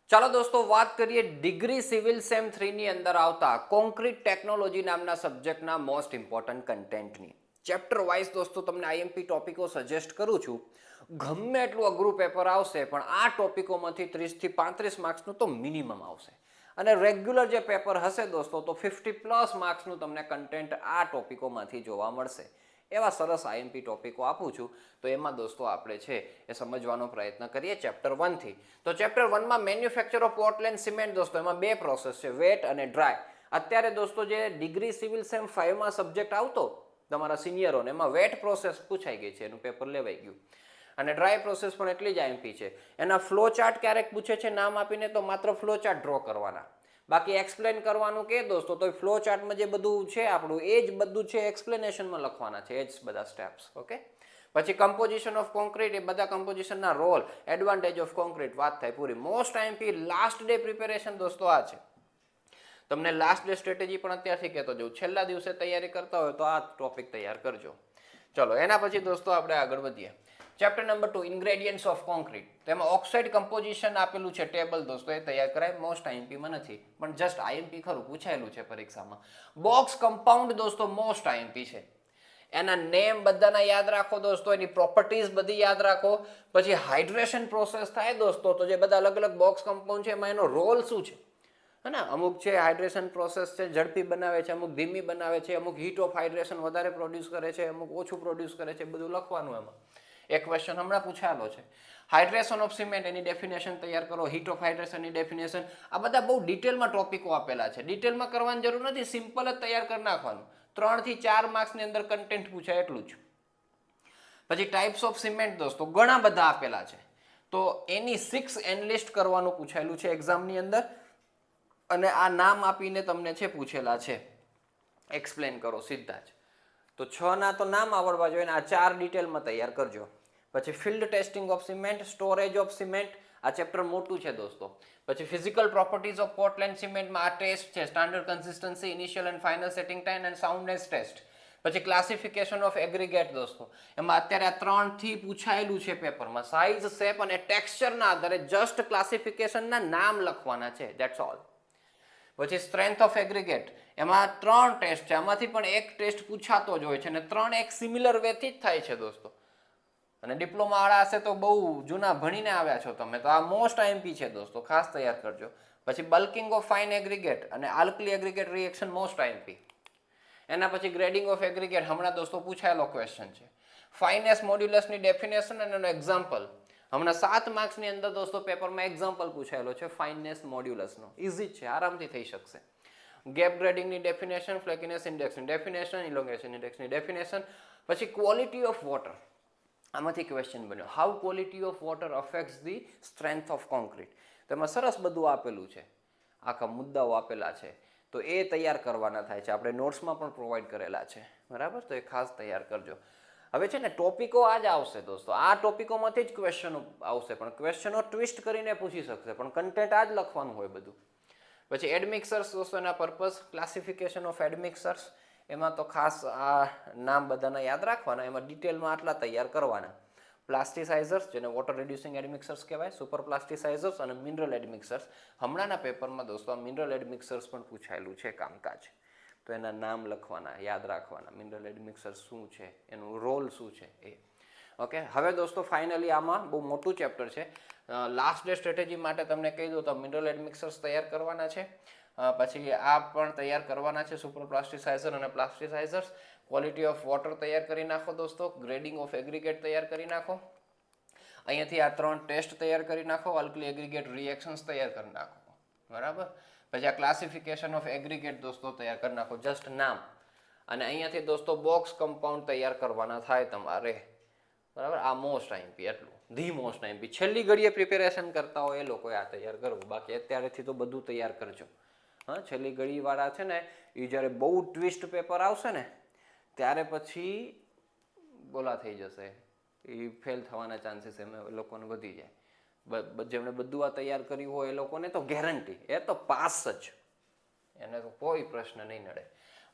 ચાલો દોસ્તો વાત કરીએ ડિગ્રી સિવિલ સેમ 3 ની અંદર આવતા કોન્ક્રીટ ટેકનોલોજી નામના સબ્જેક્ટના મોસ્ટ ઇમ્પોર્ટન્ટ કન્ટેન્ટની. ચેપ્ટર વાઇઝ દોસ્તો તમને આઈએમપી ટોપિકો સજેસ્ટ કરું છું. ગમે એટલું અઘરું પેપર આવશે પણ આ ટોપિકોમાંથી 30 થી 35 માર્ક્સનું તો મિનિમમ આવશે. અને રેગ્યુલર જે પેપર હશે દોસ્તો તો 50+ માર્ક્સનું તમને કન્ટેન્ટ આ ટોપિકોમાંથી જોવા મળશે. એવા સરસ આઈએમપી ટોપિકો આપું છું. તો એમાં દોસ્તો આપણે છે એ સમજવાનો પ્રયત્ન કરીએ ચેપ્ટર 1 થી. તો ચેપ્ટર 1 માં મેન્યુફેક્ચર ઓફ પોર્ટલેન્ડ સિમેન્ટ દોસ્તો એમાં બે પ્રોસેસ છે, વેટ અને ડ્રાય. અત્યારે દોસ્તો જે ડિગ્રી સિવિલ સેમ 5 માં સબ્જેક્ટ આવતો તમારા સિનિયરોને એમાં વેટ પ્રોસેસ પૂછાઈ ગઈ છે, એનું પેપર લેવાઈ ગયું. અને ડ્રાય પ્રોસેસ પણ એટલી જ આઈએમપી છે. એના ફ્લો ચાર્ટ ક્યારેક પૂછે છે નામ આપીને, તો માત્ર ફ્લો ચાર્ટ ડ્રો કરવાના. બાકી એક્સપ્લેન કરવાનું કે દોસ્તો તો ફ્લો ચાર્ટમાં જે બધું છે આપણું એ જ બધું છે એક્સપ્લેનેશનમાં લખવાના છે, એ જ બધા સ્ટેપ્સ. ઓકે. પછી કમ્પોઝિશન ઓફ કોન્ક્રીટ, એ બધા કમ્પોઝિશનના રોલ, એડવાન્ટેજ ઓફ કોન્ક્રીટ, વાત થાય પૂરી. Most IMP last day preparation દોસ્તો આ છે. તમને લાસ્ટ ડે સ્ટ્રેટેજી પણ અત્યારથી કહેતો જાઉં, છેલ્લા દિવસે તૈયારી કરતા હોય તો આ ટોપિક તૈયાર કરજો. ચલો એના પછી દોસ્તો આપણે આગળ વધીએ. Chapter number 2 ingredients of concrete. તેમાં ઓક્સાઇડ કમ્પોઝિશન આપેલું છે ટેબલ દોસ્તો, એ તૈયાર કરાય. મોસ્ટ આઈએમપીમાં નથી પણ જસ્ટ આઈએમપી ખરું, પૂછાયેલું છે પરીક્ષામાં. બોક્સ કમ્પાઉન્ડ દોસ્તો મોસ્ટ આઈએમપી છે. એના નેમ બધાના યાદ રાખો દોસ્તો, એની પ્રોપર્ટીઝ બધી યાદ રાખો. પછી હાઇડ્રેશન પ્રોસેસ થાય દોસ્તો, તો જે બધા અલગ અલગ બોક્સ કમ્પાઉન્ડ છે એમાં એનો રોલ શું છે. હે, અમુક છે હાઇડ્રેશન પ્રોસેસ છે ઝડપી બનાવે છે, અમુક ધીમી બનાવે છે, અમુક હીટ ઓફ હાઇડ્રેશન વધારે પ્રોડ્યુસ કરે છે, અમુક ઓછું પ્રોડ્યુસ કરે છે, બધું લખવાનું એમાં. એક ક્વેશ્ચન હમણાં પૂછાયેલો છે. હાઇડ્રેશન ઓફ સિમેન્ટ, એની ડેફિનેશન તૈયાર કરો. હીટ ઓફ હાઇડ્રેશનની ડેફિનેશન. આ બધા બહુ ડિટેલમાં ટોપિકો આપેલા છે. ડિટેલમાં કરવાની જરૂર નથી, સિમ્પલ જ તૈયાર કરી નાખવાનું. 3 થી 4 માર્ક્સની અંદર કન્ટેન્ટ પૂછાય એટલું જ. પછી ટાઈપ્સ ઓફ સિમેન્ટ દોસ્તો ઘણા બધા આપેલા છે, તો એની 6 એનલિસ્ટ કરવાનું પૂછાયેલું છે એક્ઝામની અંદર. અને આ નામ આપીને તમને છે પૂછેલા છે, એક્સપ્લેન કરો સીધા જ. તો 6 ના તો નામ આવડવા જોઈએ, આ 4 ડિટેલમાં તૈયાર કરજો. પછી field testing of cement, storage of cement, આ ચેપ્ટર મોટું છે દોસ્તો. પછી ફિઝિકલ પ્રોપર્ટીઝ ઓફ પોર્ટલેન્ડ સિમેન્ટમાં આ ટેસ્ટ છે, standard consistency, initial and final setting time and soundness test. પછી ક્લાસિફિકેશન ઓફ એગ્રીગેટ દોસ્તો, એમાં અત્યારે આ 3 થી પૂછાયેલું છે પેપરમાં. સાઇઝ, શેપ અને ટેક્સચરના આધારે જસ્ટ ક્લાસિફિકેશનના નામ લખવાના છે, ધેટ્સ ઓલ. પછી સ્ટ્રેન્થ ઓફ એગ્રીગેટ, એમાં 3 ટેસ્ટ છે, આમાંથી પણ એક ટેસ્ટ પૂછાતો જ હોય છે, અને 3 એક સિમિલર વેથી જ થાય છે દોસ્તો. અને ડિપ્લોમા વાળા હશે તો બહુ જૂના ભણીને આવ્યા છો તમે, તો આ મોસ્ટ આઈએમપી છે દોસ્તો, ખાસ તૈયાર કરજો. પછી બલ્કિંગ ઓફ ફાઇન એગ્રીગેટ અને alkali aggregate reaction, most IMP. એના પછી ગ્રેડિંગ ઓફ એગ્રીગેટ, હમણાં દોસ્તો પૂછાયેલો ક્વેશ્ચન છે. ફાઇનેસ મોડ્યુલસની ડેફિનેશન અને એનો એક્ઝામ્પલ. હમણાં 7 માર્ક્સની અંદર દોસ્તો પેપરમાં એક્ઝામ્પલ પૂછાયેલો છે ફાઇનેસ મોડ્યુલસનો. ઇઝી જ છે, આરામથી થઈ શકશે. ગેપ ગ્રેડિંગની ડેફિનેશન, ફ્લેકીનેસ ઇન્ડેક્સની ડેફિનેશન, ઇલોંગેશન ઇન્ડેક્સની ડેફિનેશન. પછી ક્વોલિટી ઓફ વોટર, આમાંથી ક્વેશ્ચન બન્યો, how quality of water affects the strength of concrete. તેમાં સરસ બધું આપેલું છે, આખા મુદ્દાઓ આપેલા છે. તો એ તૈયાર કરવાના થાય છે, આપણે નોટ્સમાં પણ પ્રોવાઈડ કરેલા છે, બરાબર. તો એ ખાસ તૈયાર કરજો. હવે છે ને ટોપિકો આ જ આવશે દોસ્તો, આ ટોપિકોમાંથી જ ક્વેશ્ચનો આવશે, પણ ક્વેશ્ચનો ટ્વિસ્ટ કરીને પૂછી શકશે, પણ કન્ટેન્ટ આ જ લખવાનું હોય બધું. પછી એડમિક્સર્સ દોસ્તો, એના પર્પઝ, ક્લાસિફિકેશન ઓફ એડમિક્સર્સ, એમાં તો ખાસ આ નામ બધાના યાદ રાખવાના, એમાં ડિટેલમાં આટલા તૈયાર કરવાના. પ્લાસ્ટિસાઇઝર્સ, જેને વોટર રિડ્યુસિંગ એડમિક્સર્સ કહેવાય, સુપર પ્લાસ્ટિસાઇઝર્સ અને મિનરલ એડમિક્સર્સ. હમણાંના પેપરમાં દોસ્તો આ મિનરલ એડમિક્સર્સ પણ પૂછાયેલું છે કામકાજ, તો એના નામ લખવાના, યાદ રાખવાના. મિનરલ એડમિક્સર્સ શું છે, એનું રોલ શું છે એ. ઓકે. હવે દોસ્તો ફાઇનલી આમાં બહુ મોટું ચેપ્ટર છે. લાસ્ટ ડે સ્ટ્રેટેજી માટે તમને કહી દઉં તો મિનરલ એડમિક્સર્સ તૈયાર કરવાના છે. પછી આ પણ તૈયાર કરવાના છે, સુપર પ્લાસ્ટિસાઇઝર અને પ્લાસ્ટિસાઇઝર્સ. ક્વોલિટી ઓફ વોટર તૈયાર કરી નાખો દોસ્તો. ગ્રેડિંગ ઓફ એગ્રીગેટ તૈયાર કરી નાખો. અહીંયાથી આ 3 ટેસ્ટ તૈયાર કરી નાખો. આલ્કલી એગ્રીગેટ રિએક્શન્સ તૈયાર કરી નાખો, બરાબર. પછી આ ક્લાસિફિકેશન ઓફ એગ્રીગેટ દોસ્તો તૈયાર કરી નાખો, જસ્ટ નામ. અને અહીંયાથી દોસ્તો બોક્સ કમ્પાઉન્ડ તૈયાર કરવાના થાય તમારે, બરાબર. આ મોસ્ટ આઈએમપી, એટલું ધી મોસ્ટ આઈએમપી. છેલ્લી ઘડીએ પ્રિપેરેશન કરતા હોય એ લોકોએ આ તૈયાર કરવું, બાકી અત્યારેથી તો બધું તૈયાર કરજો. હા, છેલ્લી ઘડીવાળા છે ને એ જ્યારે બહુ ટ્વિસ્ટ પેપર આવશે ને ત્યારે પછી બોલા થઈ જશે, એ ફેલ થવાના ચાન્સીસ એમ લોકોને વધી જાય. જેમણે બધું આ તૈયાર કર્યું હોય એ લોકોને તો ગેરંટી, એ તો પાસ જ, એને તો કોઈ પ્રશ્ન નહીં નડે.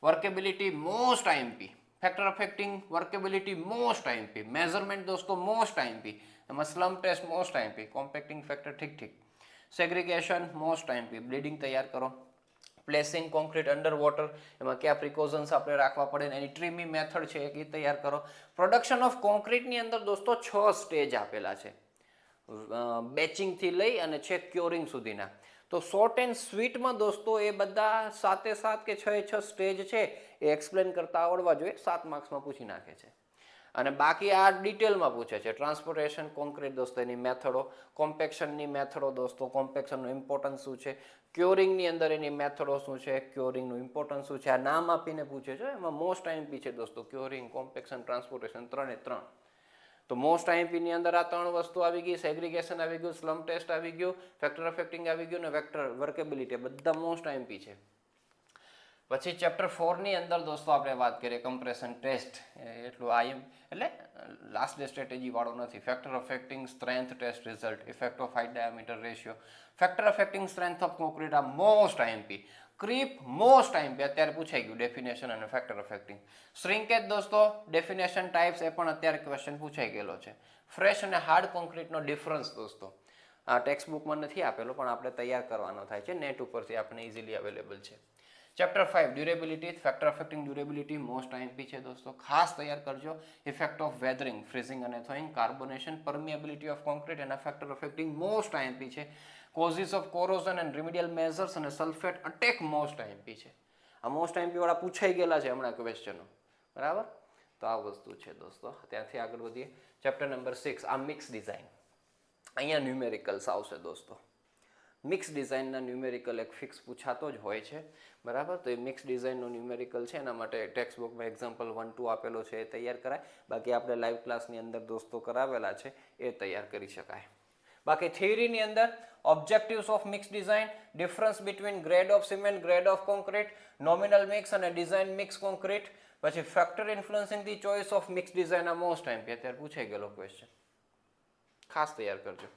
Workability most IMP. Factor affecting workability most IMP. Measurement દોસ્તો મોસ્ટ આઈએમપી. એમાં slump test most IMP. Compacting factor ઠીક ઠીક. સેગ્રીગેશન મોસ્ટ આઈએમપી, બ્લીડિંગ તૈયાર કરો. પ્લેસિંગ કોન્ક્રીટ અંડર વોટર, એમાં કયા પ્રિકોઝન્સ આપણે રાખવા પડે, એની ટ્રીમી મેથડ છે એ તૈયાર કરો. પ્રોડક્શન ઓફ કોન્ક્રીટની અંદર દોસ્તો 6 સ્ટેજ આપેલા છે, બેચિંગથી લઈ અને છેક ક્યોરિંગ સુધીના. તો શોર્ટ એન્ડ સ્વીટમાં દોસ્તો એ બધા 7 કે 6 સ્ટેજ છે એ એક્સપ્લેન કરતા આવડવા જોઈએ. 7 માર્ક્સમાં પૂછી નાખે છે. અને બાકી આ ડિટેલમાં પૂછે છે. ટ્રાન્સપોર્ટેશન કોન્ક્રીટ દોસ્તો એની મેથડો, કોમ્પેક્શનની મેથડો દોસ્તો, કોમ્પેક્શનનું ઇમ્પોર્ટન્સ શું છે, ક્યોરિંગની અંદર એની મેથડો શું છે, ક્યોરિંગનું ઇમ્પોર્ટન્સ શું છે, આ નામ આપીને પૂછે છે. એમાં મોસ્ટ આઈએમપી છે દોસ્તો ક્યોરિંગ, કોમ્પેક્શન, ટ્રાન્સપોર્ટેશન, 3 તો મોસ્ટ આઈએમપીની અંદર આ 3 વસ્તુ આવી ગઈ. સેગ્રીગેશન આવી ગયું, સ્લમ ટેસ્ટ આવી ગયું, ફેક્ટર અફેક્ટિંગ આવી ગયું અને વેક્ટર વર્કેબિલિટી, બધા મોસ્ટ આઈએમપી છે. પછી ચેપ્ટર 4 ની અંદર દોસ્તો આપણે વાત કરીએ કમ્પ્રેશન ટેસ્ટ, એટલું આઈએમ એટલે લાસ્ટ ડે સ્ટ્રેટેજી વાળો નથી. Factor affecting strength test result, effect of height diameter ratio, factor affecting strength of concrete, આ most IMP. Creep most IMP, અત્યારે પૂછાઈ ગયું ડેફિનેશન અને ફેક્ટર અફેક્ટિંગ. શ્રિંકેજ દોસ્તો, ડેફિનેશન ટાઈપ્સ, એ પણ અત્યારે ક્વેશ્ચન પૂછાઈ ગયેલો છે. ફ્રેશ અને હાર્ડ કોન્ક્રીટનો ડિફરન્સ દોસ્તો આ ટેક્સ્ટ બુકમાં નથી આપેલો, પણ આપણે તૈયાર કરવાનો થાય છે, નેટ ઉપરથી આપણે ઇઝીલી અવેલેબલ છે. Chapter 5 durability, factor affecting durability most IMP છે દોસ્તો, ખાસ તૈયાર કરજો. ઇફેક્ટ ઓફ વેધરિંગ, ફ્રીઝિંગ અને thawing, carbonation, permeability of concrete એના ફેક્ટર અફેક્ટિંગ મોસ્ટ આઈએમપી છે. Causes of corrosion and remedial measures અને સલ્ફેટ અટેક મોસ્ટ આઈએમપી છે. આ મોસ્ટ આઈએમપી વાળા પૂછાઈ ગયેલા છે હમણાં ક્વેશ્ચનો, બરાબર. તો આ વસ્તુ છે દોસ્તો. ત્યાંથી આગળ વધીએ. ચેપ્ટર નંબર 6 આ મિક્સ ડિઝાઇન. અહીંયા ન્યુમેરિકલ્સ આવશે દોસ્તો. મિક્સ ડિઝાઇનના ન્યુમેરિકલ એક ફિક્સ પૂછાતો જ હોય છે, બરાબર. તો એ મિક્સ ડિઝાઇનનો ન્યુમેરિકલ છે, એના માટે ટેક્સ્ટ બુકમાં એક્ઝામ્પલ 1, 2 આપેલો છે, એ તૈયાર કરાય. બાકી આપણે લાઈવ ક્લાસની અંદર દોસ્તો કરાવેલા છે, એ તૈયાર કરી શકાય. બાકી થિયરીની અંદર objectives of mix design, difference between grade of cement, grade of concrete, nominal mix અને ડિઝાઇન મિક્સ કોન્ક્રીટ, પછી factor influencing the choice of mix design, આ મોસ્ટ આઈએમપી, અત્યારે પૂછાઈ ગયેલો ક્વેશ્ચન, ખાસ તૈયાર કરજો.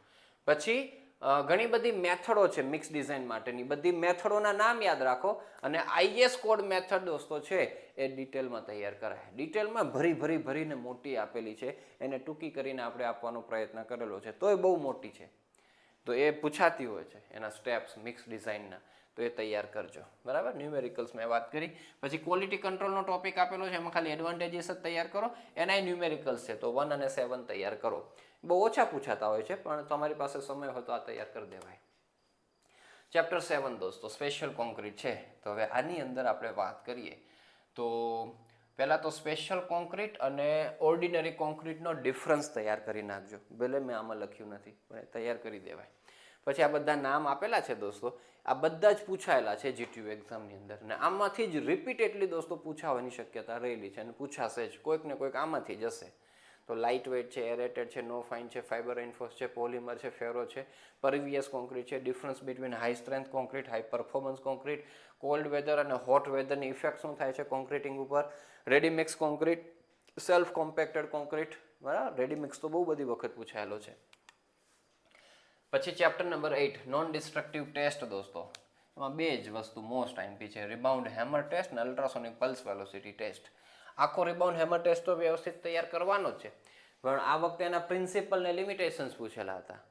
પછી ઘણી બધી મેથડો છે મિક્સ ડિઝાઇન માટેની, બધી મેથડોના નામ યાદ રાખો અને આઈએસ કોડ મેથડ દોસ્તો છે એ ડિટેલમાં તૈયાર કરાય. ડિટેલમાં ભરીને મોટી આપેલી છે, એને ટૂંકી કરીને આપણે આપવાનો પ્રયત્ન કરેલો છે, તો એ બહુ મોટી છે, તો એ પૂછાતી હોય છે એના સ્ટેપ્સ મિક્સ ડિઝાઇનના, તો એ તૈયાર કરજો, બરાબર. ન્યુમેરિકલ્સ મેં વાત કરી. પછી ક્વોલિટી કંટ્રોલનો ટોપિક આપેલો છે, એમાં ખાલી એડવાન્ટેજીસ જ તૈયાર કરો, એના ન્યુમેરિકલ્સ છે, તો 1 અને 7 તૈયાર કરો. બહુ ઓછા પૂછાતા હોય છે, પણ તમારી પાસે સમય હોય તો આ તૈયાર કરી દેવાય. ચેપ્ટર 7 દોસ્તો સ્પેશિયલ કોન્ક્રીટ છે. તો હવે આની અંદર આપણે વાત કરીએ તો પહેલાં તો સ્પેશિયલ કોન્ક્રીટ અને ઓર્ડિનરી કોન્ક્રીટનો ડિફરન્સ તૈયાર કરી નાખજો. ભલે મેં આમાં લખ્યું નથી, પણ તૈયાર કરી દેવાય. પછી આ બધા નામ આપેલા છે દોસ્તો, આ બધા જ પૂછાયેલા છે જીટીયુ એક્ઝામની અંદર, અને આમાંથી જ રિપીટેડલી દોસ્તો પૂછાવાની શક્યતા રહેલી છે, અને પૂછાશે જ, કોઈક ને કોઈક આમાંથી જ હશે. તો લાઇટ વેઇટ છે, એરેટેડ છે, નો ફાઇન છે, ફાઇબર રેઇનફોર્સ છે, પોલિમર છે, ફેરો છે, પરવિયસ કોન્ક્રીટ છે, difference between high strength concrete, high performance concrete, cold weather અને હોટ વેધરની ઇફેક્ટ શું થાય છે કોન્ક્રીટિંગ ઉપર, ready mix concrete, self compacted concrete, બરાબર. રેડીમિક્સ તો બહુ બધી વખત પૂછાયેલો છે. પછી chapter number 8 non destructive test દોસ્તો, એમાં બે જ વસ્તુ મોસ્ટ આઈએમપી છે, રિબાઉન્ડ હેમર ટેસ્ટ અને અલ્ટ્રાસોનિક પલ્સ વેલોસિટી ટેસ્ટ. આખો રિબાઉન્ડ હેમર ટેસ્ટ તો વ્યવસ્થિત તૈયાર કરવાનો જ છે, પણ આ વખતે એના પ્રિન્સિપલ ને લિમિટેશન્સ પૂછેલા હતા,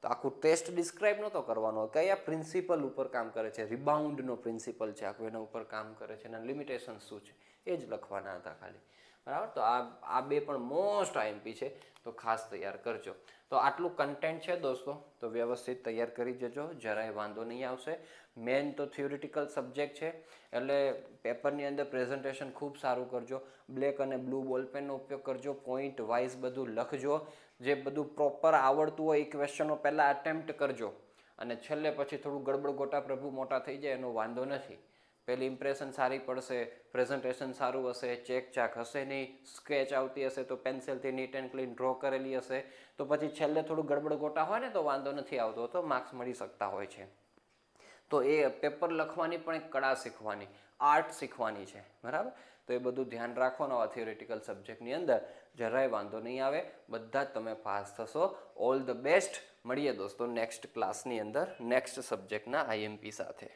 તો આખું ટેસ્ટ ડિસ્ક્રાઇબ નહોતો કરવાનો, કયા પ્રિન્સિપલ ઉપર કામ કરે છે, રિબાઉન્ડનો પ્રિન્સિપલ છે આખું, એના ઉપર કામ કરે છે, એના લિમિટેશન્સ શું છે એ જ લખવાના હતા ખાલી, બરાબર. તો આ બે પણ મોસ્ટ આઈએમપી છે, તો ખાસ તૈયાર કરજો. તો આટલું કન્ટેન્ટ છે દોસ્તો, તો વ્યવસ્થિત તૈયાર કરી જજો, જરાય વાંધો નહીં આવશે. મેન તો થિયોરિટિકલ સબ્જેક્ટ છે, એટલે પેપરની અંદર પ્રેઝન્ટેશન ખૂબ સારું કરજો. બ્લેક અને બ્લુ બોલપેનનો ઉપયોગ કરજો, પોઈન્ટ વાઇઝ બધું લખજો, જે બધું પ્રોપર આવડતું હોય એ ક્વેશ્ચનો પહેલાં અટેમ્પ્ટ કરજો, અને છેલ્લે પછી થોડું ગડબડ ગોટા પ્રભુ મોટા થઈ જાય એનો વાંધો નથી. પહેલી ઇમ્પ્રેશન સારી પડશે, પ્રેઝન્ટેશન સારું હશે, ચેક ચાક હશે નહીં, સ્કેચ આવતી હશે તો પેન્સિલથી નીટ એન્ડ ક્લીન ડ્રો કરેલી હશે, તો પછી છેલ્લે થોડું ગડબડ ગોટા હોય ને તો વાંધો નથી આવતો, તો માર્ક્સ મળી શકતા હોય છે. તો એ પેપર લખવાની પણ એક કળા શીખવાની, આર્ટ શીખવાની છે, બરાબર. તો એ બધું ધ્યાન રાખવાનું આ થિયોરિટિકલ સબ્જેક્ટની અંદર, જરાય વાંધો નહીં આવે, બધા જ તમે પાસ થશો. All the best. મળીએ દોસ્તો નેક્સ્ટ ક્લાસની અંદર નેક્સ્ટ સબ્જેક્ટના આઈએમપી સાથે.